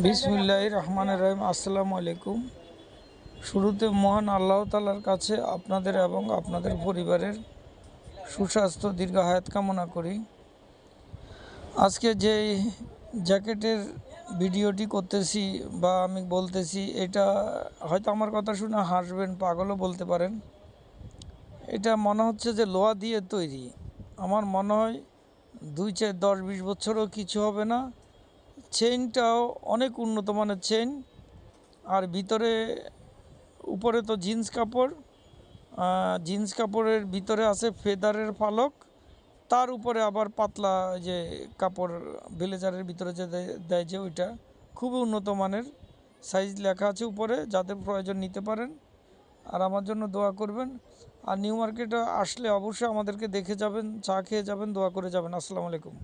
বিসমিল্লাহির রহমানির রহিম। আসসালামু আলাইকুম। শুরুতে মহান আল্লাহ তাআলার কাছে আপনাদের এবং আপনাদের পরিবারের সুস্বাস্থ্য দীর্ঘ হায়াত কামনা করি। আজকে যে জ্যাকেটের ভিডিওটি করতেছি বা আমি বলতেছি, এটা হয়তো আমার কথা শুনে হাসবেন, পাগলও বলতে পারেন। এটা মনে হচ্ছে যে লোহা দিয়ে তৈরি। আমার মনে হয় 2, 4, 10, 20 বছরও কিছু হবে না। চেইনটাও অনেক উন্নত মানের চেইন। আর ভিতরে উপরে তো জিন্স কাপড়ের ভিতরে আছে ফেদারের ফালক, তার উপরে আবার পাতলা যে কাপড় ব্লেজারের ভিতরে যে দেয় যে ওইটা খুবই উন্নত মানের। সাইজ লেখা আছে উপরে, যাদের প্রয়োজন নিতে পারেন। আর আমার জন্য দোয়া করবেন। আর নিউ মার্কেটে আসলে অবশ্যই আমাদেরকে দেখে যাবেন, চা খেয়ে যাবেন, দোয়া করে যাবেন। আসসালামু আলাইকুম।